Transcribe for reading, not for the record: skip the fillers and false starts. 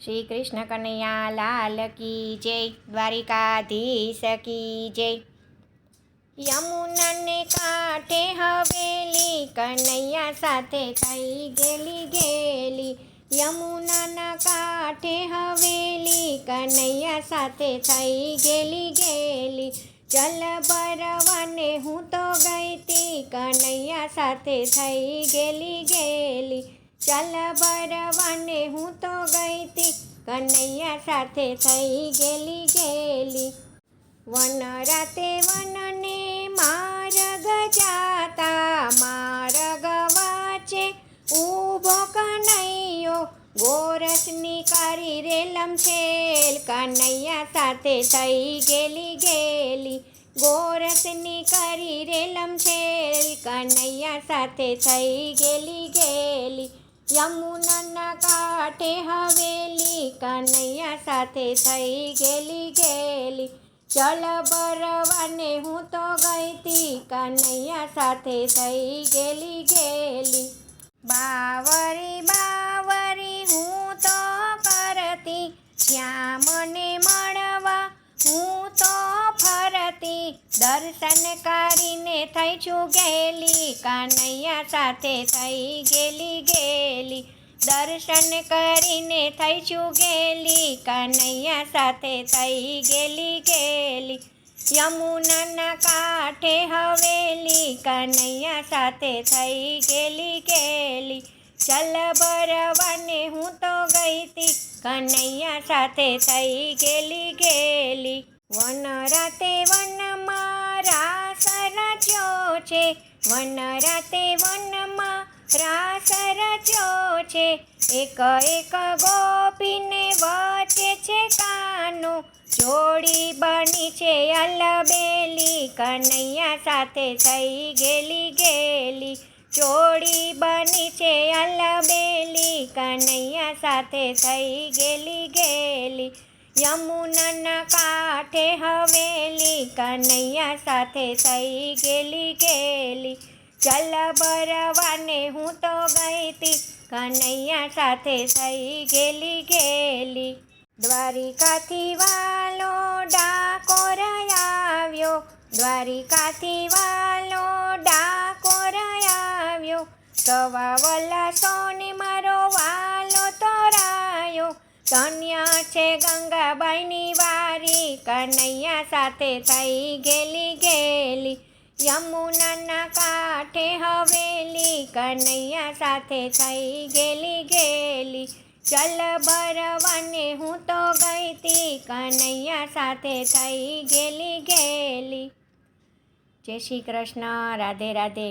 શ્રી કૃષ્ણ કનૈયા લાલ કી જય, દ્વારિકાધીશ કી જય। યમુનાને કાંઠે હવેલી, કનૈયા સાથે થઈ ગેલી ગેલી। યમુનાના કાંઠે હવેલી, કનૈયા સાથે થઈ ગેલી ગેલી। જલ ભરવાને હું તો ગઈ તી, કનૈયા સાથે થઈ ગેલી ગેલી। જલ ભરવાને હું તો ગઈ તી, કનૈયા સાથે થઈ ગેલી ગેલી। વન રાતે વનને માર્ગ જાતા, માર્ગ વચ્ચે ઊભો કનૈયો, ગોરસની કરી રેલમ છેલ, કનૈયા સાથે થઈ ગેલી ગેલી। ગોરસની કરી રેલમ છેલ, કનૈયા સાથે થઈ ગેલી ગેલી। યમુનાના કાંઠે હવેલી, કનૈયા સાથે થઈ ગેલી ગેલી। જલ ભરવાને હું તો ગઈ તી, કનૈયા સાથે થઈ ગેલી ગેલી। બાવરી બાવરી હું તો કરતી, જ્યાં મને મળવા હું તો ફરતી। દર્શન કરીને થઈ છું ગેલી, કનૈયા સાથે થઈ ગેલી ગેલી। દર્શન કરીને થઈ છું ગેલી, કનૈયા સાથે થઈ ગેલી ગેલી। યમુનાના કાંઠે હવેલી, કનૈયા સાથે થઈ ગેલી ગેલી। જલ ભરવાને હું તો ગઈ તી, કનૈયા સાથે થઈ ગેલી ગેલી। વન રાતે વનમાં રાસ રચ્યો છે, વન રાતે વનમાં રાસ રચ્યો છે। એક એક ગોપીને વચ્ચે છે કાનો, જોડી બની છે અલબેલી, કનૈયા સાથે થઈ ગેલી ગેલી। જોડી બની છે અલબેલી, કનૈયા સાથે થઈ ગેલી ગેલી। યમુનાના કાંઠે હવેલી, કનૈયા સાથે થઈ ગેલી ગેલી। જલ ભરવાને હું તો ગઈ તી, કનૈયા સાથે થઈ ગેલી ગેલી। દ્વારિકાથી વાલો ડાકોર આવ્યો, દ્વારિકાથી વાલો ડાકોર આવ્યો। સવા વલાસોને મારો વાલો તોરાયો, ધન્ય છે ગંગાબાઈની વારી, કનૈયા સાથે થઈ ગેલી ગેલી। યમુનાના કાંઠે હવેલી, કનૈયા સાથે થઈ ગેલી ગેલી। જલ ભરવાને હું તો ગઈ તી, કનૈયા સાથે થઈ ગેલી ગેલી। જય શ્રી કૃષ્ણ, રાધે રાધે।